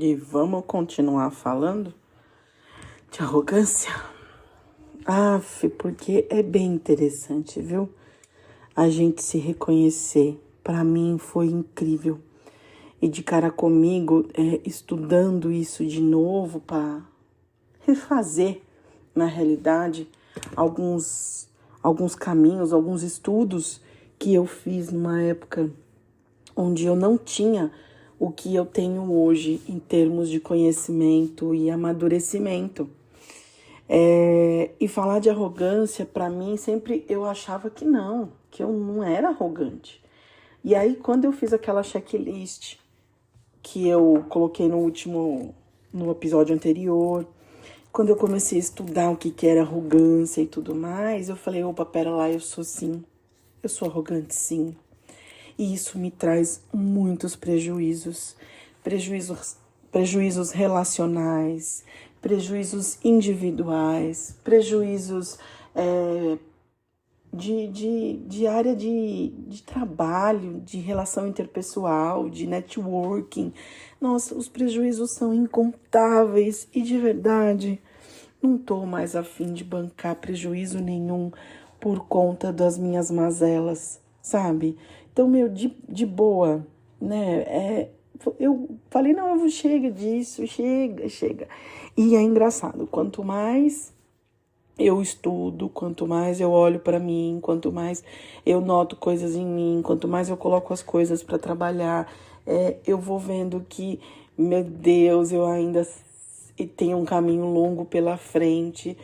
E vamos continuar falando de arrogância? Porque é bem interessante, viu? A gente se reconhecer. Pra mim foi incrível. E de cara comigo, estudando isso de novo para refazer, na realidade, alguns caminhos, alguns estudos que eu fiz numa época onde eu não tinha o que eu tenho hoje em termos de conhecimento e amadurecimento. E falar de arrogância, para mim, sempre eu achava que eu não era arrogante. E aí, quando eu fiz aquela checklist que eu coloquei no episódio anterior, quando eu comecei a estudar o que era arrogância e tudo mais, eu falei, opa, pera lá, eu sou arrogante sim. E isso me traz muitos prejuízos relacionais, prejuízos individuais, prejuízos de área de trabalho, de relação interpessoal, de networking. Nossa, os prejuízos são incontáveis e de verdade não tô mais a fim de bancar prejuízo nenhum por conta das minhas mazelas, sabe? Então, de boa, né? Eu falei, não, chega disso, chega. E é engraçado, quanto mais eu estudo, quanto mais eu olho para mim, quanto mais eu noto coisas em mim, quanto mais eu coloco as coisas para trabalhar, eu vou vendo que, meu Deus, eu ainda tenho um caminho longo pela frente.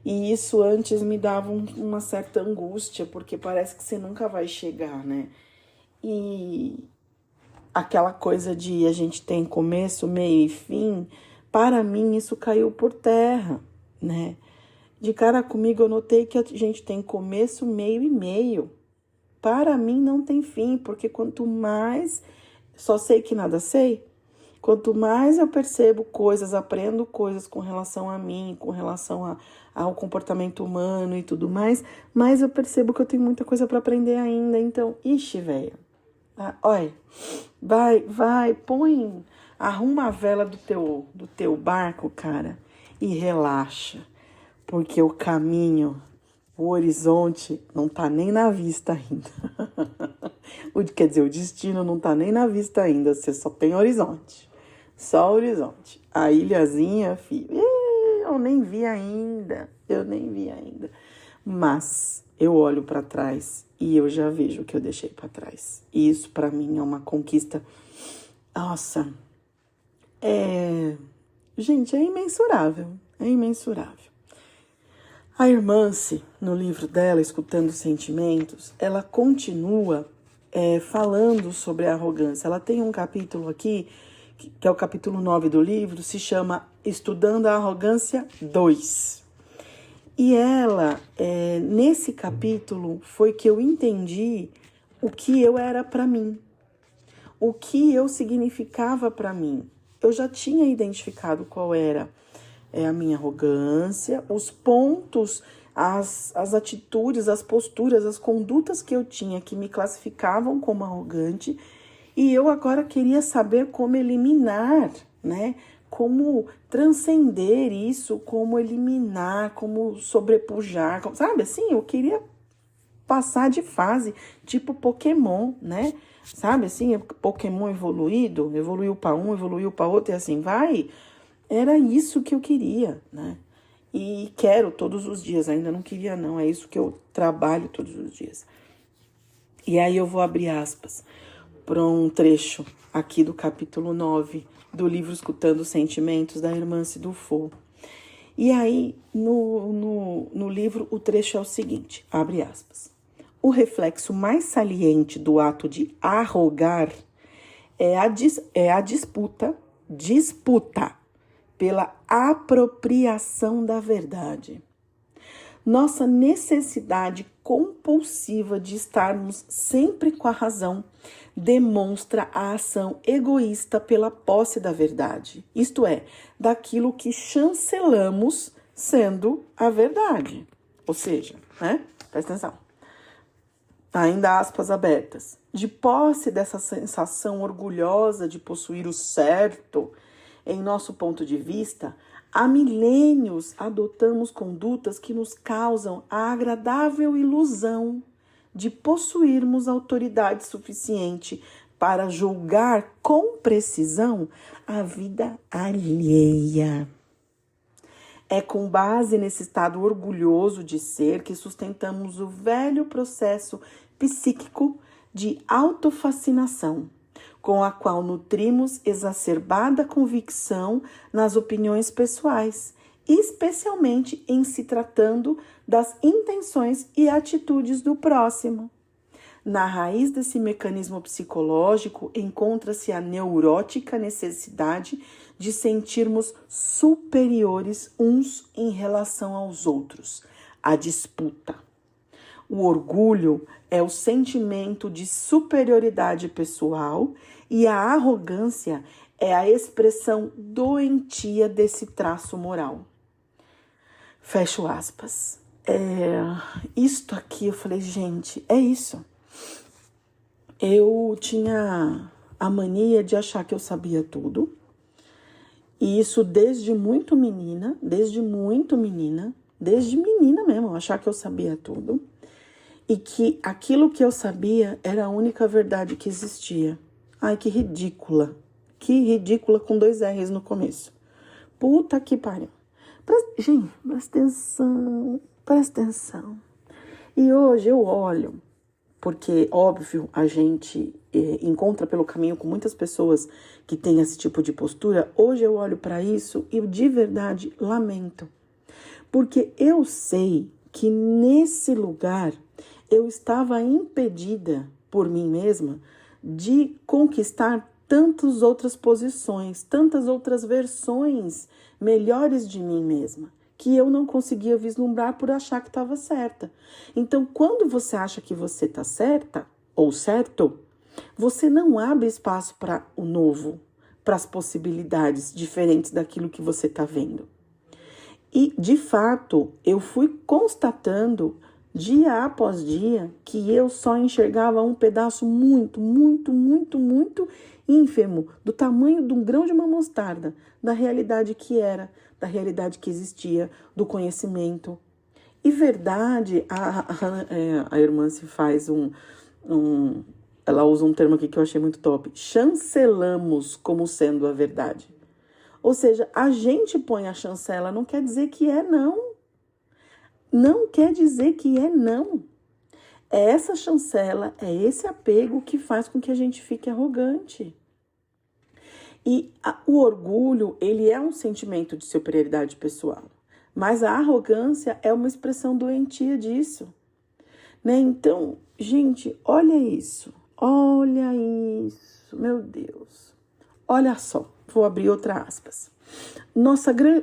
E isso antes me dava uma certa angústia, porque parece que você nunca vai chegar, né? E aquela coisa de a gente tem começo, meio e fim, para mim isso caiu por terra, né? De cara comigo eu notei que a gente tem começo, meio e meio. Para mim não tem fim, porque quanto mais só sei que nada sei, quanto mais eu percebo coisas, aprendo coisas com relação a mim, com relação ao comportamento humano e tudo mais eu percebo que eu tenho muita coisa para aprender ainda. Então, velho, olha, arruma a vela do teu barco, cara, e relaxa. Porque o caminho, o horizonte não tá nem na vista ainda. Quer dizer, o destino não tá nem na vista ainda, você só tem horizonte. Só horizonte. A ilhazinha, filho, eu nem vi ainda. Mas eu olho para trás e eu já vejo o que eu deixei para trás. E isso para mim é uma conquista. Nossa, gente, é imensurável. A Hermance, no livro dela, Escutando Sentimentos, ela continua falando sobre a arrogância. Ela tem um capítulo aqui, que é o capítulo 9 do livro, se chama Estudando a Arrogância 2. E ela, nesse capítulo, foi que eu entendi o que eu era para mim, o que eu significava para mim. Eu já tinha identificado qual era a minha arrogância, os pontos, as atitudes, as posturas, as condutas que eu tinha que me classificavam como arrogante, e eu agora queria saber como eliminar, né? Como transcender isso, como eliminar, como sobrepujar, sabe assim? Eu queria passar de fase, tipo Pokémon, né? Sabe assim? Pokémon evoluído, evoluiu para um, evoluiu para outro, e assim vai. Era isso que eu queria, né? E quero todos os dias, ainda não queria não, é isso que eu trabalho todos os dias. E aí eu vou abrir aspas para um trecho aqui do capítulo 9 do livro Escutando Sentimentos, da Hermance Dufour. E aí, no livro, o trecho é o seguinte, abre aspas. O reflexo mais saliente do ato de arrogar é a disputa pela apropriação da verdade. Nossa necessidade compulsiva de estarmos sempre com a razão demonstra a ação egoísta pela posse da verdade, isto é, daquilo que chancelamos sendo a verdade. Ou seja, né? Presta atenção. Ainda aspas abertas. De posse dessa sensação orgulhosa de possuir o certo, em nosso ponto de vista, há milênios adotamos condutas que nos causam a agradável ilusão de possuirmos autoridade suficiente para julgar com precisão a vida alheia. É com base nesse estado orgulhoso de ser que sustentamos o velho processo psíquico de autofascinação, com a qual nutrimos exacerbada convicção nas opiniões pessoais, especialmente em se tratando das intenções e atitudes do próximo. Na raiz desse mecanismo psicológico encontra-se a neurótica necessidade de sentirmos superiores uns em relação aos outros, a disputa. O orgulho é o sentimento de superioridade pessoal e a arrogância é a expressão doentia desse traço moral. Fecho aspas. Isto aqui, eu falei, gente, é isso. Eu tinha a mania de achar que eu sabia tudo. E isso desde menina mesmo, achar que eu sabia tudo. E que aquilo que eu sabia era a única verdade que existia. Ai, que ridícula. Que ridícula com 2 R's no começo. Puta que pariu. Gente, presta atenção. E hoje eu olho, porque, óbvio, a gente encontra pelo caminho com muitas pessoas que têm esse tipo de postura. Hoje eu olho para isso e de verdade lamento. Porque eu sei que nesse lugar eu estava impedida por mim mesma de conquistar tantas outras posições, tantas outras versões melhores de mim mesma, que eu não conseguia vislumbrar por achar que estava certa. Então, quando você acha que você está certa ou certo, você não abre espaço para o novo, para as possibilidades diferentes daquilo que você está vendo. E, de fato, eu fui constatando, dia após dia, que eu só enxergava um pedaço muito ínfimo, do tamanho de um grão de uma mostarda, da realidade que era, da realidade que existia, do conhecimento. E verdade, a irmã se faz ela usa um termo aqui que eu achei muito top, chancelamos como sendo a verdade. Ou seja, a gente põe a chancela, não quer dizer que é não. Não quer dizer que é não. É essa chancela, é esse apego que faz com que a gente fique arrogante. E o orgulho, ele é um sentimento de superioridade pessoal. Mas a arrogância é uma expressão doentia disso. Né? Então, gente, olha isso. Olha isso, meu Deus. Olha só, vou abrir outra aspas.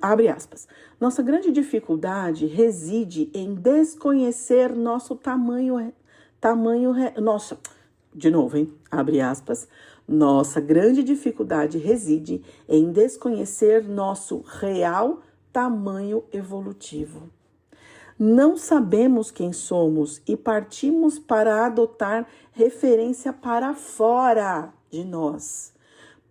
Abre aspas. Nossa grande dificuldade reside em desconhecer nosso abre aspas. Nossa grande dificuldade reside em desconhecer nosso real tamanho evolutivo. Não sabemos quem somos e partimos para adotar referência para fora de nós.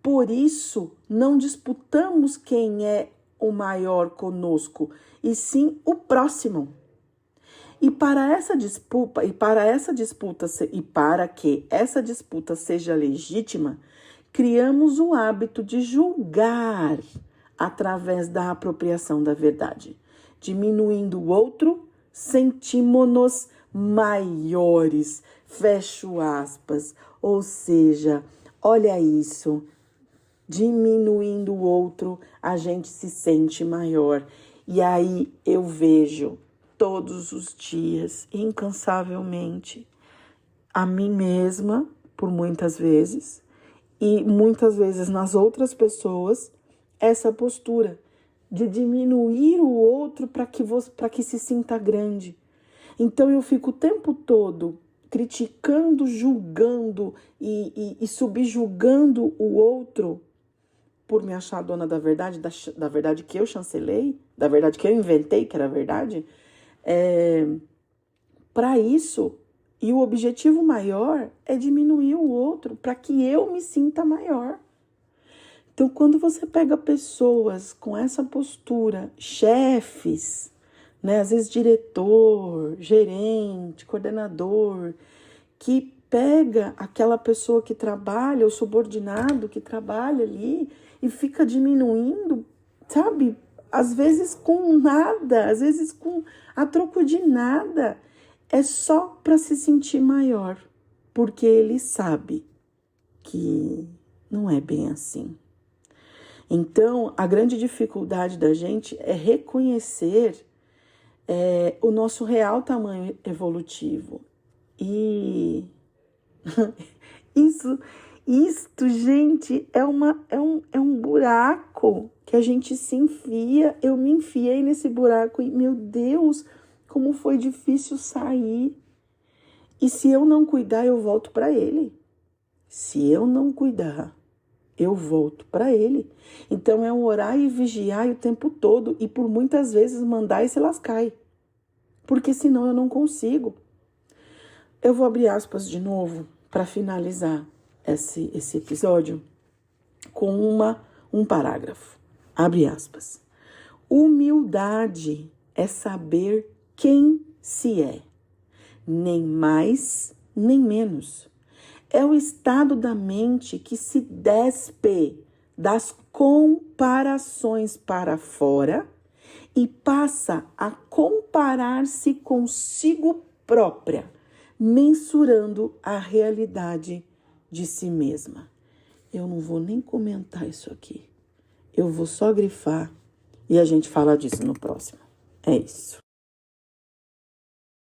Por isso, não disputamos quem é o maior conosco, e sim o próximo. E para que essa disputa seja legítima, criamos o hábito de julgar através da apropriação da verdade. Diminuindo o outro, sentimos-nos maiores. Fecho aspas. Ou seja, olha isso. Diminuindo o outro, a gente se sente maior. E aí eu vejo todos os dias, incansavelmente, a mim mesma, por muitas vezes, e muitas vezes nas outras pessoas, essa postura de diminuir o outro para que se sinta grande. Então eu fico o tempo todo criticando, julgando e subjugando o outro por me achar dona da verdade, da verdade que eu chancelei, da verdade que eu inventei, que era verdade. Para isso, e o objetivo maior é diminuir o outro para que eu me sinta maior. Então, quando você pega pessoas com essa postura, chefes, né, às vezes diretor, gerente, coordenador, que pega aquela pessoa que trabalha, o subordinado que trabalha ali e fica diminuindo, sabe? Às vezes com nada, às vezes com a troco de nada. É só para se sentir maior, porque ele sabe que não é bem assim. Então, a grande dificuldade da gente é reconhecer o nosso real tamanho evolutivo. E isto, gente, é um buraco que a gente se enfia. Eu me enfiei nesse buraco e, meu Deus, como foi difícil sair. E se eu não cuidar, eu volto para ele. Se eu não cuidar, eu volto para ele. Então é um orar e vigiar o tempo todo e por muitas vezes mandar e se lascar. Porque senão eu não consigo. Eu vou abrir aspas de novo para finalizar esse episódio com um parágrafo. Abre aspas. Humildade é saber quem se é, nem mais nem menos. É o estado da mente que se despe das comparações para fora e passa a comparar-se consigo própria, mensurando a realidade de si mesma. Eu não vou nem comentar isso aqui. Eu vou só grifar e a gente fala disso no próximo. É isso.